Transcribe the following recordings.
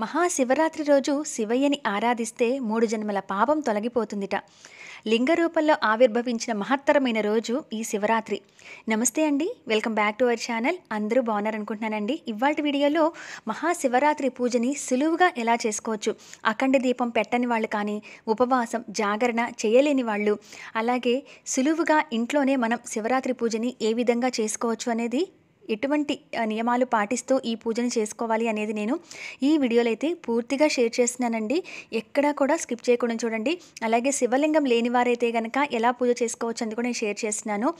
మహాశివరాత్రి రోజు శివయ్యని ఆరాధిస్తే 3 జన్మల పాపం తొలగిపోతుందిట. లింగ రూపంలో ఆవిర్భవించిన మహత్తరమైన రోజు ఈ శివరాత్రి. నమస్తే అండి. Welcome back to our channel. అందరూ బాగున్నారనుకుంటున్నానండి. ఇవాల్టి వీడియోలో మహాశివరాత్రి పూజని సులువుగా ఎలా చేసుకోవచ్చు, అఖండ దీపం పెట్టని వాళ్ళు కానీ, ఉపవాసం జాగరణ చేయలేని వాళ్ళు, అలాగే సులువుగా ఇంట్లోనే మనం శివరాత్రి పూజని ఏ విధంగా చేసుకోవచ్చు అనేది, ఎటువంటి నియమాలు పాటిస్తూ ఈ పూజని చేసుకోవాలి అనేది నేను ఈ వీడియోలో అయితే పూర్తిగా షేర్ చేస్తున్నానండి. ఎక్కడా కూడా స్కిప్ చేయకుండా చూడండి. అలాగే శివలింగం లేని వారైతే గనక ఎలా పూజ చేసుకోవచ్చు అని కూడా నేను షేర్ చేస్తున్నాను.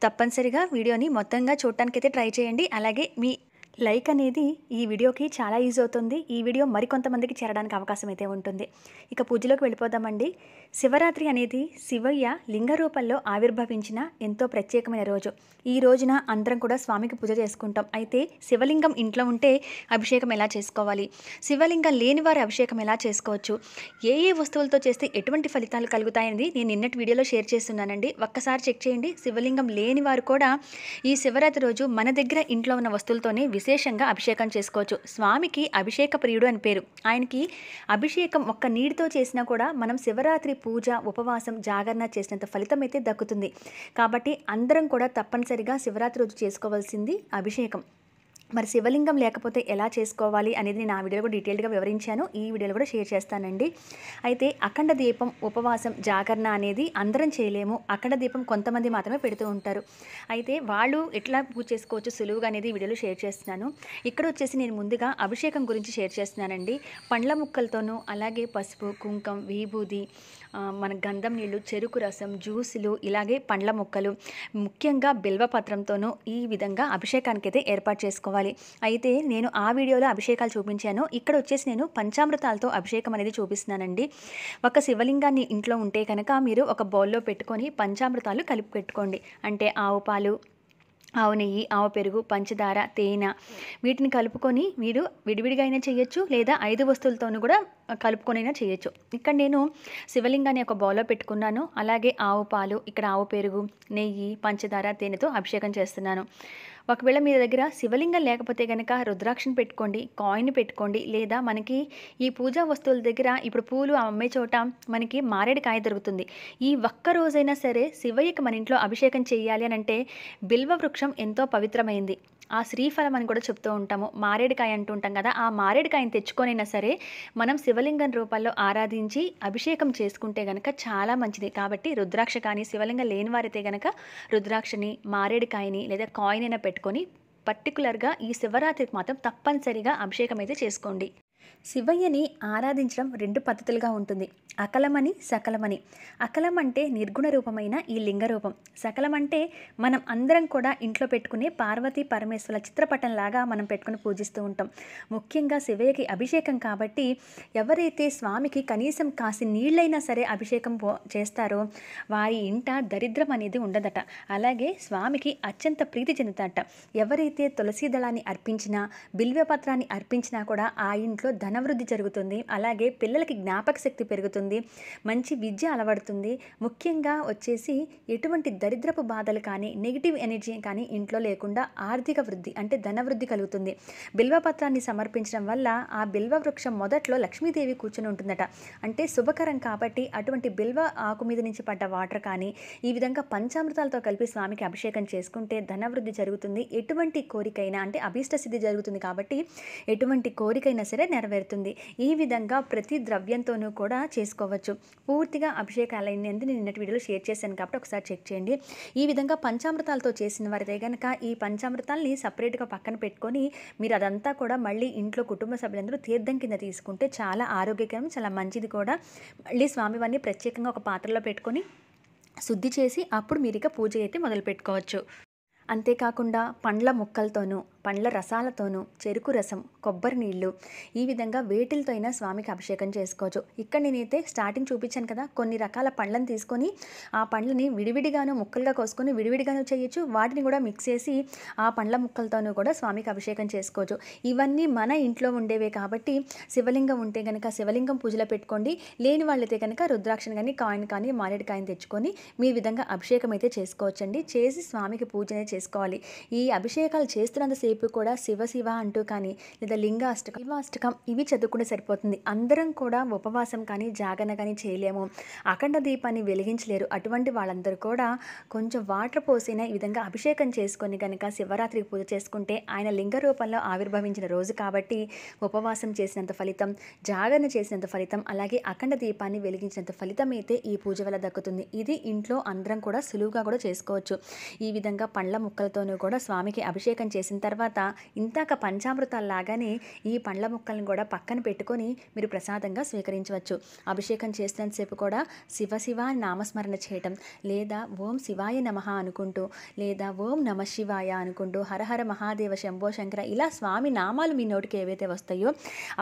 తప్పనిసరిగా వీడియోని మొత్తంగా చూడటానికైతే ట్రై చేయండి. అలాగే మీ లైక్ అనేది ఈ వీడియోకి చాలా యూజ్ అవుతుంది. ఈ వీడియో మరికొంతమందికి చేరడానికి అవకాశం అయితే ఉంటుంది. ఇక పూజలోకి వెళ్ళిపోదామండి. శివరాత్రి అనేది శివయ్య లింగ రూపంలో ఆవిర్భవించిన ఎంతో ప్రత్యేకమైన రోజు. ఈ రోజున అందరం కూడా స్వామికి పూజ చేసుకుంటాం. అయితే శివలింగం ఇంట్లో ఉంటే అభిషేకం ఎలా చేసుకోవాలి, శివలింగం లేని వారి అభిషేకం ఎలా చేసుకోవచ్చు, ఏ ఏ వస్తువులతో చేస్తే ఎటువంటి ఫలితాలు కలుగుతాయనేది నేను నిన్నటి వీడియోలో షేర్ చేస్తున్నానండి. ఒక్కసారి చెక్ చేయండి. శివలింగం లేని వారు కూడా ఈ శివరాత్రి రోజు మన దగ్గర ఇంట్లో ఉన్న వస్తువులతోనే విశేషంగా అభిషేకం చేసుకోవచ్చు. స్వామికి అభిషేక ప్రియుడు అని పేరు. ఆయనకి అభిషేకం ఒక్క నీటితో చేసినా కూడా మనం శివరాత్రి పూజ, ఉపవాసం, జాగరణ చేసినంత ఫలితం అయితే దక్కుతుంది. కాబట్టి అందరం కూడా తప్పనిసరిగా శివరాత్రి రోజు చేసుకోవాల్సింది అభిషేకం. మరి శివలింగం లేకపోతే ఎలా చేసుకోవాలి అనేది నేను ఆ వీడియోలో కూడా డీటెయిల్గా వివరించాను. ఈ వీడియోలో కూడా షేర్ చేస్తానండి. అయితే అఖండ దీపం, ఉపవాసం, జాగరణ అనేది అందరం చేయలేము. అఖండ దీపం కొంతమంది మాత్రమే పెడుతూ ఉంటారు. అయితే వాళ్ళు ఎట్లా పూజ చేసుకోవచ్చు సులువుగా అనేది ఈ వీడియోలో షేర్ చేస్తున్నాను. ఇక్కడ వచ్చేసి నేను ముందుగా అభిషేకం గురించి షేర్ చేస్తున్నానండి. పండ్ల ముక్కలతోనూ, అలాగే పసుపు, కుంకం, విభూది, మన గంధం నీళ్ళు, చెరుకు రసం, జ్యూసులు, ఇలాగే పండ్ల ముక్కలు, ముఖ్యంగా బిల్వపత్రంతోనూ ఈ విధంగా అభిషేకానికి అయితే ఏర్పాటు చేసుకోవాలి. అయితే నేను ఆ వీడియోలో అభిషేకాలు చూపించాను. ఇక్కడ వచ్చేసి నేను పంచామృతాలతో అభిషేకం అనేది చూపిస్తున్నానండి. ఒక శివలింగాన్ని ఇంట్లో ఉంటే కనుక మీరు ఒక బౌల్లో పెట్టుకొని పంచామృతాలు కలిపి పెట్టుకోండి. అంటే ఆవు పాలు, ఆవు నెయ్యి, ఆవు పెరుగు, పంచదార, తేనె, వీటిని కలుపుకొని మీరు విడివిడిగా అయినా చేయొచ్చు, లేదా 5 వస్తువులతోనూ కూడా కలుపుకొనైనా చేయొచ్చు. ఇక్కడ నేను శివలింగాన్ని ఒక బౌల్లో పెట్టుకున్నాను. అలాగే ఆవు పాలు, ఇక్కడ ఆవు పెరుగు, నెయ్యి, పంచదార, తేనెతో అభిషేకం చేస్తున్నాను. ఒకవేళ మీ దగ్గర శివలింగం లేకపోతే కనుక రుద్రాక్షను పెట్టుకోండి, కాయిన్ పెట్టుకోండి, లేదా మనకి ఈ పూజా వస్తువుల దగ్గర ఇప్పుడు పూలు అమ్మే చోట మనకి మారేడుకాయ దొరుకుతుంది. ఈ ఒక్క రోజైనా సరే శివయ్యకి మన ఇంట్లో అభిషేకం చేయాలి అని అంటే బిల్వ వృక్షం ఎంతో పవిత్రమైంది. ఆ శ్రీఫలం అని కూడా చెప్తూ ఉంటాము. మారేడుకాయ అంటూ ఉంటాం కదా. ఆ మారేడుకాయని తెచ్చుకొనైనా సరే మనం శివలింగం రూపంలో ఆరాధించి అభిషేకం చేసుకుంటే గనక చాలా మంచిది. కాబట్టి రుద్రాక్ష కానీ, శివలింగం లేని వారైతే గనక రుద్రాక్షని, మారేడుకాయని లేదా కాయిన్ అయినా పెట్టుకొని పర్టికులర్గా ఈ శివరాత్రికి మాత్రం తప్పనిసరిగా అభిషేకం అయితే చేసుకోండి. శివయ్యని ఆరాధించడం 2 పద్ధతులుగా ఉంటుంది. అకలమని, సకలమని. అకలం అంటే నిర్గుణ రూపమైన ఈ లింగ రూపం. సకలం అంటే మనం అందరం కూడా ఇంట్లో పెట్టుకునే పార్వతీ పరమేశ్వరుల చిత్రపటంలాగా మనం పెట్టుకుని పూజిస్తూ ఉంటాం. ముఖ్యంగా శివయ్యకి అభిషేకం కాబట్టి ఎవరైతే స్వామికి కనీసం కాసి నీళ్ళైనా సరే అభిషేకం చేస్తారో వారి ఇంట దరిద్రం అనేది ఉండదట. అలాగే స్వామికి అత్యంత ప్రీతి చెందుతాట. ఎవరైతే తులసి దళాన్ని అర్పించినా, బిల్వపత్రాన్ని అర్పించినా కూడా ఆ ఇంట్లో ధనవృద్ధి జరుగుతుంది. అలాగే పిల్లలకి జ్ఞాపక శక్తి పెరుగుతుంది, మంచి విద్య అలవడుతుంది. ముఖ్యంగా వచ్చేసి ఎటువంటి దరిద్రపు బాధలు కానీ, నెగిటివ్ ఎనర్జీ కానీ ఇంట్లో లేకుండా ఆర్థిక వృద్ధి అంటే ధనవృద్ధి కలుగుతుంది. బిల్వపత్రాన్ని సమర్పించడం వల్ల ఆ బిల్వ వృక్షం మొదట్లో లక్ష్మీదేవి కూర్చొని ఉంటుందట. అంటే శుభకరం కాబట్టి అటువంటి బిల్వ ఆకు మీద నుంచి పడ్డ వాటర్ కానీ ఈ విధంగా పంచామృతాలతో కలిపి స్వామికి అభిషేకం చేసుకుంటే ధనవృద్ధి జరుగుతుంది. ఎటువంటి కోరికైనా అంటే అభీష్ట సిద్ధి జరుగుతుంది. కాబట్టి ఎటువంటి కోరికైనా సరే నెరవేరుతుంది. ఈ విధంగా ప్రతి ద్రవ్యంతోనూ కూడా చేసుకోవచ్చు. పూర్తిగా అభిషేకాలైనది నేను నిన్నటి వీడియోలో షేర్ చేశాను కాబట్టి ఒకసారి చెక్ చేయండి. ఈ విధంగా పంచామృతాలతో చేసిన వారైతే కనుక ఈ పంచామృతాలని సపరేట్గా పక్కన పెట్టుకొని మీరు అదంతా కూడా మళ్ళీ ఇంట్లో కుటుంబ సభ్యులందరూ తీర్థం కింద తీసుకుంటే చాలా ఆరోగ్యకరం, చాలా మంచిది కూడా. మళ్ళీ స్వామివారిని ప్రత్యేకంగా ఒక పాత్రలో పెట్టుకొని శుద్ధి చేసి అప్పుడు మీరు ఇక పూజ అయితే మొదలు పెట్టుకోవచ్చు. అంతేకాకుండా పండ్ల ముక్కలతోనూ, పండ్ల రసాలతోనూ, చెరుకు రసం, కొబ్బరి నీళ్ళు, ఈ విధంగా వేటిలతో అయినా స్వామికి అభిషేకం చేసుకోవచ్చు. ఇక్కడ నేనైతే స్టార్టింగ్ చూపించాను కదా, కొన్ని రకాల పండ్లను తీసుకొని ఆ పండ్లని విడివిడిగాను ముక్కలుగా కోసుకొని విడివిడిగాను చేయొచ్చు. వాటిని కూడా మిక్స్ చేసి ఆ పండ్ల ముక్కలతోనూ కూడా స్వామికి అభిషేకం చేసుకోవచ్చు. ఇవన్నీ మన ఇంట్లో ఉండేవే కాబట్టి శివలింగం ఉంటే కనుక శివలింగం పూజలో పెట్టుకోండి. లేని వాళ్ళైతే కనుక రుద్రాక్షను కానీ, కాయిన్ కానీ, మారేడుకాయని తెచ్చుకొని మీ విధంగా అభిషేకం అయితే చేసుకోవచ్చండి. చేసి స్వామికి పూజనే చేసుకోవాలి. ఈ అభిషేకాలు చేస్తున్నంతసేపు సేపు కూడా శివ శివ అంటూ కానీ లేదా లింగాష్టకం శివాష్టకం ఇవి చదువుకుంటే సరిపోతుంది. అందరం కూడా ఉపవాసం కానీ జాగరణ కానీ చేయలేము, అఖండ దీపాన్ని వెలిగించలేరు. అటువంటి వాళ్ళందరూ కూడా కొంచెం వాటర్ పోసిన ఈ విధంగా అభిషేకం చేసుకొని కనుక శివరాత్రికి పూజ చేసుకుంటే ఆయన లింగ రూపంలో ఆవిర్భవించిన రోజు కాబట్టి ఉపవాసం చేసినంత ఫలితం, జాగరణ చేసినంత ఫలితం, అలాగే అఖండ దీపాన్ని వెలిగించినంత ఫలితం అయితే ఈ పూజ వల్ల దక్కుతుంది. ఇది ఇంట్లో అందరం కూడా సులువుగా కూడా చేసుకోవచ్చు. ఈ విధంగా పండ్ల ముక్కలతోనూ కూడా స్వామికి అభిషేకం చేసిన తర్వాత ఇంతాక పంచామృతాల్లాగానే ఈ పండ్ల ముక్కలను కూడా పక్కన పెట్టుకొని మీరు ప్రసాదంగా స్వీకరించవచ్చు. అభిషేకం చేసినంతసేపు కూడా శివ శివ అని నామస్మరణ చేయటం, లేదా ఓం శివాయ నమః అనుకుంటూ, లేదా ఓం నమ శివాయ అనుకుంటూ, హరహర మహాదేవ శంభో శంకర ఇలా స్వామి నామాలు మీ నోటికి ఏవైతే వస్తాయో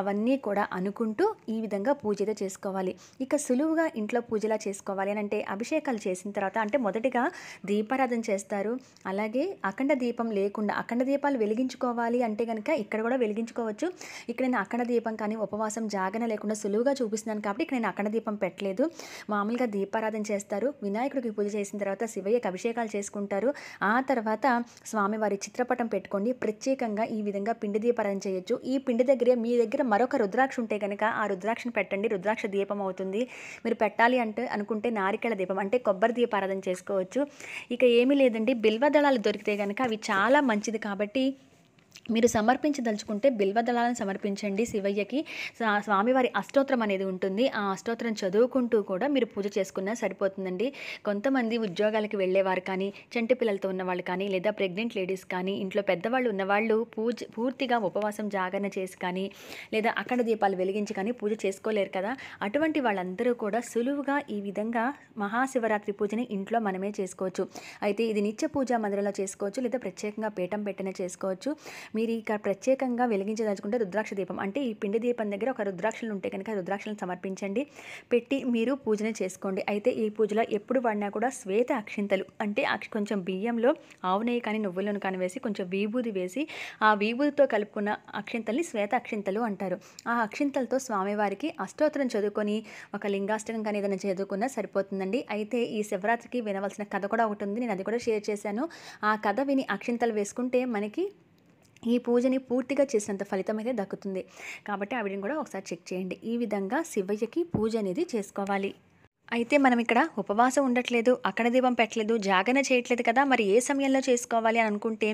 అవన్నీ కూడా అనుకుంటూ ఈ విధంగా పూజ అయితే చేసుకోవాలి. ఇక సులువుగా ఇంట్లో పూజలా చేసుకోవాలి అని అంటే అభిషేకాలు చేసిన తర్వాత అంటే మొదటిగా దీపారాధన చేస్తారు. అలాగే అఖండ దీపం లేకుండా అఖండ దీపాలు వెలిగించుకోవాలి అంటే కనుక ఇక్కడ కూడా వెలిగించుకోవచ్చు. ఇక్కడ నేను అఖండ దీపం కానీ ఉపవాసం జాగరణ లేకుండా సులువుగా చూపిస్తున్నాను కాబట్టి ఇక్కడ నేను అఖండ దీపం పెట్టలేదు. మామూలుగా దీపారాధన చేస్తారు. వినాయకుడికి పూజ చేసిన తర్వాత శివయ్యకి అభిషేకాలు చేసుకుంటారు. ఆ తర్వాత స్వామివారి చిత్రపటం పెట్టుకోండి. ప్రత్యేకంగా ఈ విధంగా పిండి దీపారాధన చేయొచ్చు. ఈ పిండి దగ్గరే మీ దగ్గర మరొక రుద్రాక్ష ఉంటే కనుక ఆ రుద్రాక్షను పెట్టండి. రుద్రాక్ష దీపం అవుతుంది. మీరు పెట్టాలి అంటే అనుకుంటే నారికేళ దీపం అంటే కొబ్బరి దీపారాధన చేసుకోవచ్చు. ఇక ఏమీ లేదండి, బిల్వదళాలు దొరికితే కనుక అవి చాలా మంచిది కాబట్టి మీరు సమర్పించదలుచుకుంటే బిల్వదళాలను సమర్పించండి శివయ్యకి. స్వామివారి అష్టోత్తరం అనేది ఉంటుంది. ఆ అష్టోత్తరం చదువుకుంటూ కూడా మీరు పూజ చేసుకున్నా సరిపోతుందండి. కొంతమంది ఉద్యోగాలకి వెళ్ళేవారు కానీ, చంటి పిల్లలతో ఉన్నవాళ్ళు కానీ, లేదా ప్రెగ్నెంట్ లేడీస్ కానీ, ఇంట్లో పెద్దవాళ్ళు ఉన్నవాళ్ళు పూర్తిగా ఉపవాసం జాగరణ చేసి కానీ, లేదా అఖండ దీపాలు వెలిగించి కానీ పూజ చేసుకోలేరు కదా. అటువంటి వాళ్ళందరూ కూడా సులువుగా ఈ విధంగా మహాశివరాత్రి పూజని ఇంట్లో మనమే చేసుకోవచ్చు. అయితే ఇది నిత్య పూజా మందిరంలో చేసుకోవచ్చు, లేదా ప్రత్యేకంగా పీఠం పెట్టిన చేసుకోవచ్చు. మీరు ఇక ప్రత్యేకంగా వెలిగించదలుచుకుంటే రుద్రాక్ష దీపం అంటే ఈ పిండి దీపం దగ్గర ఒక రుద్రాక్షలు ఉంటే కనుక రుద్రాక్షలను సమర్పించండి, పెట్టి మీరు పూజనే చేసుకోండి. అయితే ఈ పూజలో ఎప్పుడు వాడినా కూడా శ్వేత అక్షింతలు అంటే కొంచెం బియ్యంలో ఆవు నెయ్యి కానీ నువ్వుల నూనె కానీ వేసి కొంచెం విభూది వేసి ఆ విభూదితో కలుపుకున్న అక్షింతల్ని శ్వేత అక్షింతలు అంటారు. ఆ అక్షింతలతో స్వామివారికి అష్టోత్తరం చదువుకొని ఒక లింగాష్టకం కానీ ఏదైనా చదువుకున్నా సరిపోతుందండి. అయితే ఈ శివరాత్రికి వినవలసిన కథ కూడా ఒకటి ఉంది, నేను అది కూడా షేర్ చేశాను. ఆ కథ విని అక్షింతలు వేసుకుంటే మనకి ఈ పూజని పూర్తిగా చేసినంత ఫలితం అయితే దక్కుతుంది. కాబట్టి ఆ వీడియోని కూడా ఒకసారి చెక్ చేయండి. ఈ విధంగా శివయ్యకి పూజ అనేది చేసుకోవాలి. అయితే మనం ఇక్కడ ఉపవాసం ఉండట్లేదు, అఖండ దీపం పెట్టలేదు, జాగరణ చేయట్లేదు కదా, మరి ఏ సమయంలో చేసుకోవాలి అని అనుకుంటే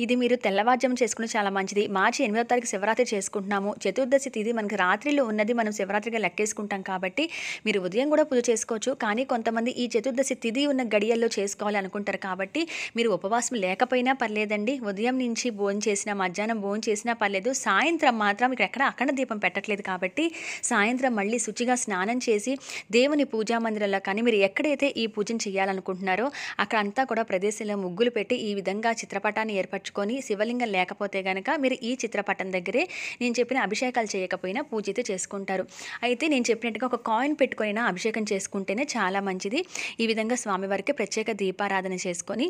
ఇది మీరు తెల్లవారుజాము చేసుకుంటే చాలా మంచిది. మార్చి 8వ తారీఖు శివరాత్రి చేసుకుంటున్నాము. చతుర్దశి తిథి మనకి రాత్రిలో ఉన్నది మనం శివరాత్రిగా లెక్కేసుకుంటాం కాబట్టి మీరు ఉదయం కూడా పూజ చేసుకోవచ్చు. కానీ కొంతమంది ఈ చతుర్దశి తిథి ఉన్న గడియల్లో చేసుకోవాలి అనుకుంటారు కాబట్టి మీరు ఉపవాసం లేకపోయినా పర్లేదండి. ఉదయం నుంచి భోజనం చేసినా, మధ్యాహ్నం భోజనం చేసినా పర్లేదు. సాయంత్రం మాత్రం ఇక్కడ ఎక్కడ అఖండ దీపం పెట్టట్లేదు కాబట్టి సాయంత్రం మళ్ళీ శుచిగా స్నానం చేసి దేవుని పూజ మందిరంలో కానీ మీరు ఎక్కడైతే ఈ పూజను చేయాలనుకుంటున్నారో అక్కడ అంతా కూడా ప్రదేశంలో ముగ్గులు పెట్టి ఈ విధంగా చిత్రపటాన్ని ఏర్పరచుకొని, శివలింగం లేకపోతే కనుక మీరు ఈ చిత్రపటం దగ్గరే నేను చెప్పిన అభిషేకాలు చేయకపోయినా పూజ అయితే చేసుకుంటారు. అయితే నేను చెప్పినట్టుగా ఒక కాయిన్ పెట్టుకొని అభిషేకం చేసుకుంటేనే చాలా మంచిది. ఈ విధంగా స్వామివారికి ప్రత్యేక దీపారాధన చేసుకొని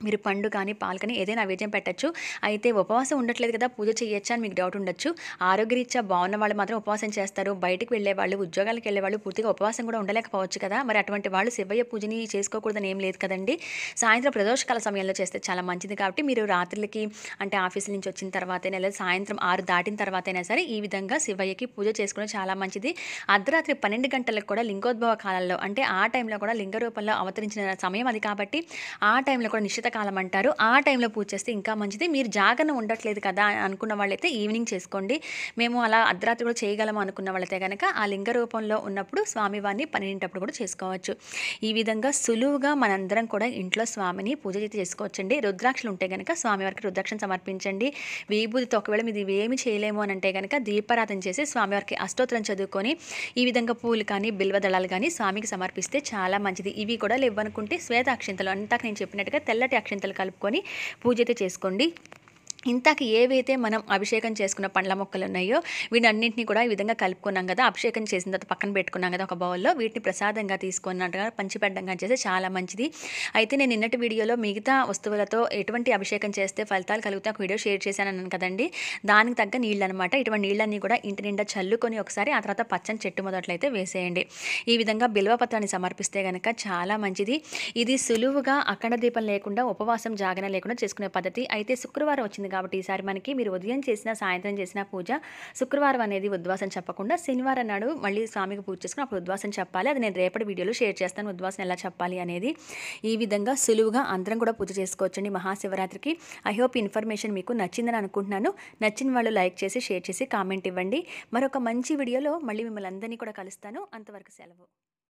మీరు పండు కానీ పాలు కానీ ఏదైనా నైవేద్యం పెట్టచ్చు. అయితే ఉపవాసం ఉండట్లేదు కదా, పూజ చేయొచ్చా అని మీకు డౌట్ ఉండొచ్చు. ఆరోగ్యరీత్యా బాగున్న వాళ్ళు మాత్రం ఉపవాసం చేస్తారు. బయటకు వెళ్ళే వాళ్ళు, ఉద్యోగాలకు వెళ్ళే వాళ్ళు పూర్తిగా ఉపవాసం కూడా ఉండలేకపోవచ్చు కదా. మరి అటువంటి వాళ్ళు శివయ్య పూజని చేసుకోకూడదని ఏం లేదు కదండి. సాయంత్రం ప్రదోషకాల సమయంలో చేస్తే చాలా మంచిది కాబట్టి మీరు రాత్రులకి అంటే ఆఫీసుల నుంచి వచ్చిన తర్వాతైనా లేదా సాయంత్రం 6 దాటిన తర్వాత అయినా సరే ఈ విధంగా శివయ్యకి పూజ చేసుకోవడం చాలా మంచిది. అర్ధరాత్రి 12 గంటలకు కూడా లింగోద్భవ కాలంలో అంటే ఆ టైంలో కూడా లింగ రూపంలో అవతరించిన సమయం అది కాబట్టి ఆ టైంలో కూడా నిశ్చిత కాలం అంటారు. ఆ టైంలో పూజ చేస్తే ఇంకా మంచిది. మీరు జాగరణ ఉండట్లేదు కదా అనుకున్న వాళ్ళైతే ఈవినింగ్ చేసుకోండి. మేము అలా అర్ధరాత్రి కూడా చేయగలము అనుకున్న వాళ్ళైతే కనుక ఆ లింగ రూపంలో ఉన్నప్పుడు స్వామివారిని 12 కూడా చేసుకోవచ్చు. ఈ విధంగా సులువుగా మనందరం కూడా ఇంట్లో స్వామిని పూజ చేసుకోవచ్చండి. రుద్రాక్షలు ఉంటే కనుక స్వామివారికి రుద్రాక్షను సమర్పించండి. విభూతితో ఒకవేళ మీరు ఇవేమి చేయలేము అని అంటే కనుక దీపారాధన చేసి స్వామివారికి అష్టోత్తరం చదువుకొని ఈ విధంగా పూలు కానీ బిల్వదళాలు కానీ స్వామికి సమర్పిస్తే చాలా మంచిది. ఇవి కూడా లేవనుకుంటే శ్వేత అక్షింతలు అంతాక నేను చెప్పినట్టుగా తెల్లటి అక్షింతలు కలుపుకొని పూజ అయితే చేసుకోండి. ఇంతకు ఏవైతే మనం అభిషేకం చేసుకున్న పండ్ల మొక్కలు ఉన్నాయో వీటన్నింటినీ కూడా ఈ విధంగా కలుపుకున్నాం కదా, అభిషేకం చేసిన తర్వాత పక్కన పెట్టుకున్నాం కదా ఒక బౌల్లో, వీటిని ప్రసాదంగా తీసుకున్నట్టుగా పంచిపెట్టడంగా చేస్తే చాలా మంచిది. అయితే నేను నిన్నటి వీడియోలో మిగతా వస్తువులతో ఎటువంటి అభిషేకం చేస్తే ఫలితాలు కలుగుతాయి ఒక వీడియో షేర్ చేశాను కదండి. దానికి తగ్గ నీళ్ళు అనమాట. ఇటువంటి నీళ్ళన్నీ కూడా ఇంటి నిండా చల్లుకొని ఒకసారి ఆ తర్వాత పచ్చని చెట్టు మొదట్లయితే వేసేయండి. ఈ విధంగా బిల్వపత్రాన్ని సమర్పిస్తే కనుక చాలా మంచిది. ఇది సులువుగా అఖండ దీపం లేకుండా ఉపవాసం జాగరణ లేకుండా చేసుకునే పద్ధతి. అయితే శుక్రవారం వచ్చింది కాబట్టి ఈసారి మనకి మీరు ఉదయం చేసిన సాయంత్రం చేసిన పూజ శుక్రవారం అనేది ఉద్వాసం చెప్పకుండా శనివారం నాడు మళ్ళీ స్వామికి పూజ చేసుకుని అప్పుడు ఉద్వాసం చెప్పాలి. అది నేను రేపటి వీడియోలో షేర్ చేస్తాను, ఉద్వాసం ఎలా చెప్పాలి అనేది. ఈ విధంగా సులువుగా అందరం కూడా పూజ చేసుకోవచ్చండి మహాశివరాత్రికి. ఐ హోప్ ఇన్ఫర్మేషన్ మీకు నచ్చిందని అనుకుంటున్నాను. నచ్చిన వాళ్ళు లైక్ చేసి షేర్ చేసి కామెంట్ ఇవ్వండి. మరొక మంచి వీడియోలో మళ్ళీ మిమ్మల్ని అందరినీ కూడా కలుస్తాను. అంతవరకు సెలవు.